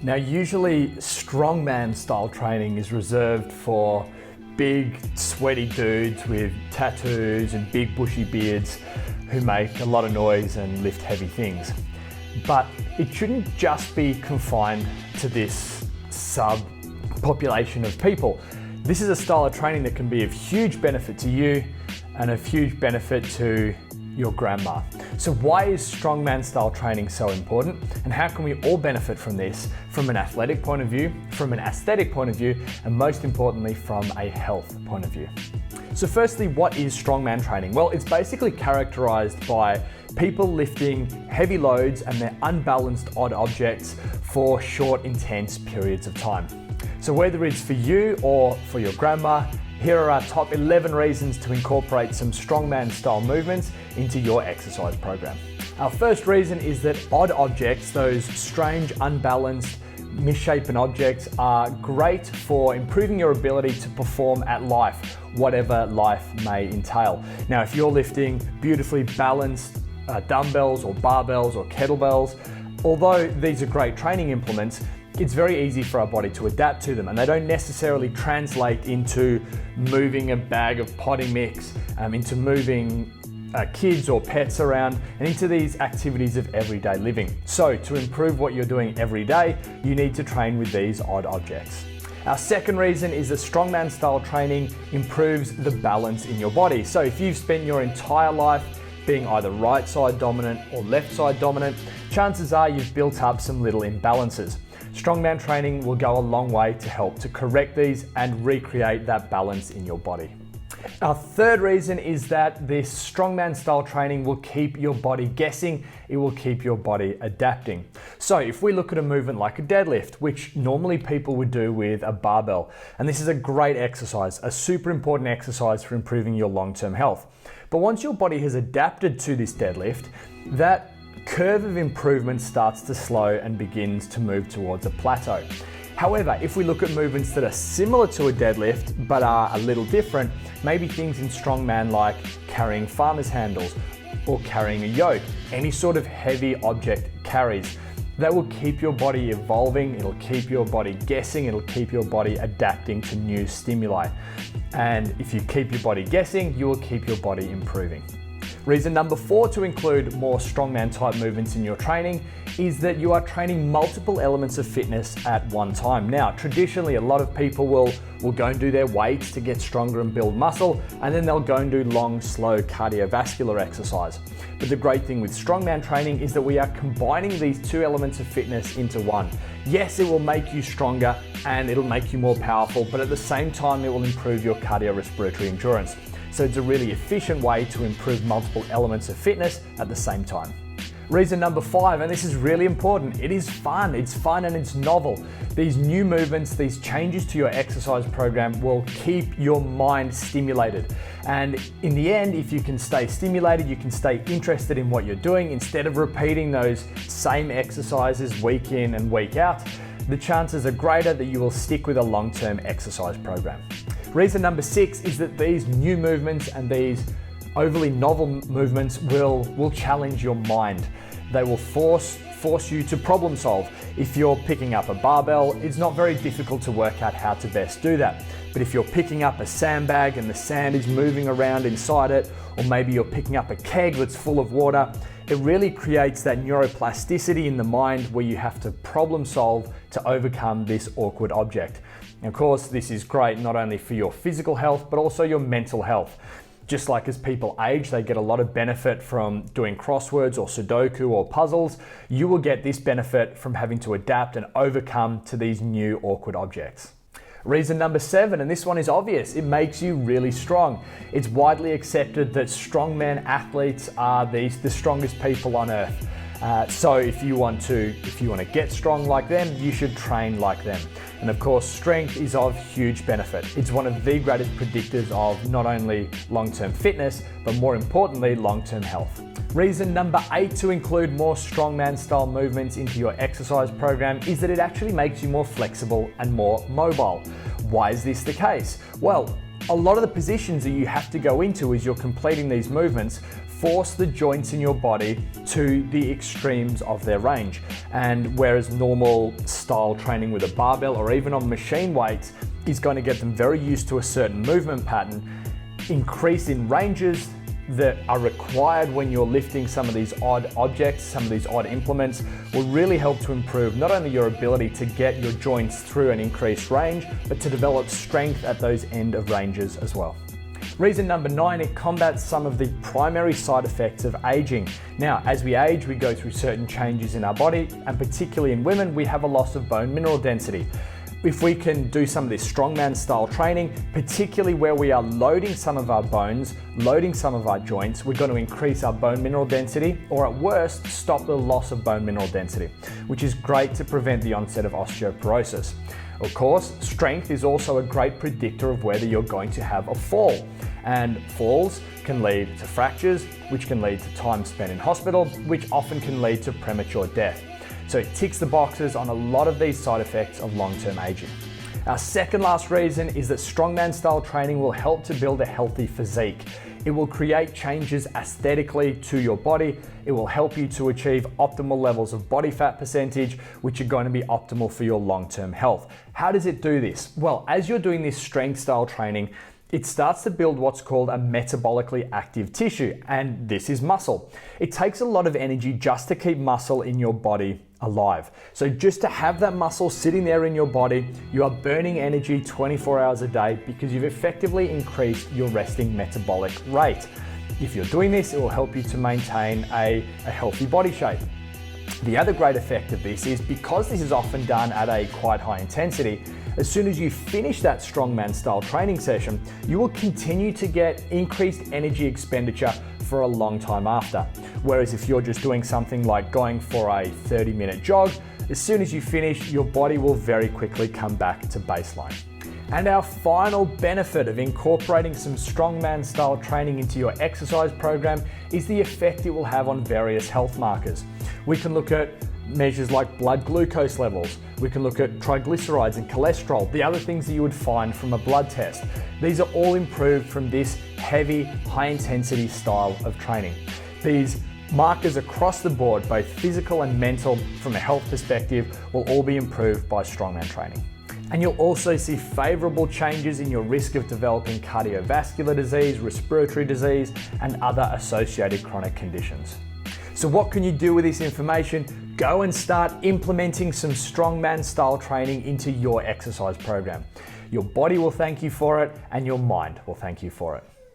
Now, usually strongman style training is reserved for big, sweaty dudes with tattoos and big bushy beards who make a lot of noise and lift heavy things. But it shouldn't just be confined to this sub-population of people. This is a style of training that can be of huge benefit to you and of huge benefit to your grandma. So why is strongman style training so important, and how can we all benefit from this from an athletic point of view, from an aesthetic point of view, and most importantly from a health point of view? So firstly, what is strongman training? Well, it's basically characterized by people lifting heavy loads and their unbalanced odd objects for short, intense periods of time. So whether it's for you or for your grandma, here are our top 11 reasons to incorporate some strongman style movements into your exercise program. Our first reason is that odd objects, those strange, unbalanced, misshapen objects, are great for improving your ability to perform at life, whatever life may entail. Now, if you're lifting beautifully balanced dumbbells or barbells or kettlebells, although these are great training implements, it's very easy for our body to adapt to them, and they don't necessarily translate into moving a bag of potting mix, into moving kids or pets around, and into these activities of everyday living. So to improve what you're doing every day, you need to train with these odd objects. Our second reason is that strongman style training improves the balance in your body. So if you've spent your entire life being either right side dominant or left side dominant, chances are you've built up some little imbalances. Strongman training will go a long way to help to correct these and recreate that balance in your body. Our third reason is that this strongman style training will keep your body guessing, it will keep your body adapting. So if we look at a movement like a deadlift, which normally people would do with a barbell, and this is a great exercise, a super important exercise for improving your long-term health. But once your body has adapted to this deadlift, that curve of improvement starts to slow and begins to move towards a plateau. However, if we look at movements that are similar to a deadlift but are a little different, maybe things in strongman like carrying farmer's handles or carrying a yoke, any sort of heavy object carries, that will keep your body evolving, it'll keep your body guessing, it'll keep your body adapting to new stimuli. And if you keep your body guessing, you will keep your body improving. Reason number 4 to include more strongman type movements in your training is that you are training multiple elements of fitness at one time. Now, traditionally, a lot of people will go and do their weights to get stronger and build muscle, and then they'll go and do long, slow cardiovascular exercise. But the great thing with strongman training is that we are combining these two elements of fitness into one. Yes, it will make you stronger and it'll make you more powerful, but at the same time, it will improve your cardiorespiratory endurance. So it's a really efficient way to improve multiple elements of fitness at the same time. Reason number 5, and this is really important, it is fun. It's fun and it's novel. These new movements, these changes to your exercise program will keep your mind stimulated. And in the end, if you can stay stimulated, you can stay interested in what you're doing instead of repeating those same exercises week in and week out, the chances are greater that you will stick with a long-term exercise program. Reason number 6 is that these new movements and these overly novel movements will challenge your mind. They will force you to problem solve. If you're picking up a barbell, it's not very difficult to work out how to best do that. But if you're picking up a sandbag and the sand is moving around inside it, or maybe you're picking up a keg that's full of water, it really creates that neuroplasticity in the mind where you have to problem solve to overcome this awkward object. And of course, this is great not only for your physical health, but also your mental health. Just like as people age, they get a lot of benefit from doing crosswords or Sudoku or puzzles, you will get this benefit from having to adapt and overcome to these new awkward objects. Reason number 7, and this one is obvious, it makes you really strong. It's widely accepted that strongman athletes are the strongest people on earth. So if you want to get strong like them, you should train like them. And of course, strength is of huge benefit. It's one of the greatest predictors of not only long-term fitness, but more importantly, long-term health. Reason number 8 to include more strongman style movements into your exercise program is that it actually makes you more flexible and more mobile. Why is this the case? Well, a lot of the positions that you have to go into as you're completing these movements force the joints in your body to the extremes of their range. And whereas normal style training with a barbell or even on machine weights is going to get them very used to a certain movement pattern, increase in ranges that are required when you're lifting some of these odd objects, some of these odd implements, will really help to improve not only your ability to get your joints through an increased range, but to develop strength at those end of ranges as well. Reason number 9, it combats some of the primary side effects of aging. Now, as we age, we go through certain changes in our body, and particularly in women, we have a loss of bone mineral density. If we can do some of this strongman style training, particularly where we are loading some of our bones, loading some of our joints, we're going to increase our bone mineral density, or at worst, stop the loss of bone mineral density, which is great to prevent the onset of osteoporosis. Of course, strength is also a great predictor of whether you're going to have a fall. And falls can lead to fractures, which can lead to time spent in hospital, which often can lead to premature death. So it ticks the boxes on a lot of these side effects of long-term aging. Our second last reason is that strongman style training will help to build a healthy physique. It will create changes aesthetically to your body. It will help you to achieve optimal levels of body fat percentage, which are going to be optimal for your long-term health. How does it do this? Well, as you're doing this strength style training, it starts to build what's called a metabolically active tissue, and this is muscle. It takes a lot of energy just to keep muscle in your body alive. So just to have that muscle sitting there in your body, you are burning energy 24 hours a day because you've effectively increased your resting metabolic rate. If you're doing this, it will help you to maintain a healthy body shape. The other great effect of this is because this is often done at a quite high intensity, as soon as you finish that strongman style training session, you will continue to get increased energy expenditure for a long time after. Whereas if you're just doing something like going for a 30-minute jog, as soon as you finish, your body will very quickly come back to baseline. And our final benefit of incorporating some strongman style training into your exercise program is the effect it will have on various health markers. We can look at measures like blood glucose levels. We can look at triglycerides and cholesterol, the other things that you would find from a blood test. These are all improved from this heavy, high intensity style of training. These markers across the board, both physical and mental from a health perspective, will all be improved by strongman training. And you'll also see favorable changes in your risk of developing cardiovascular disease, respiratory disease, and other associated chronic conditions. So what can you do with this information? Go and start implementing some strongman style training into your exercise program. Your body will thank you for it, and your mind will thank you for it.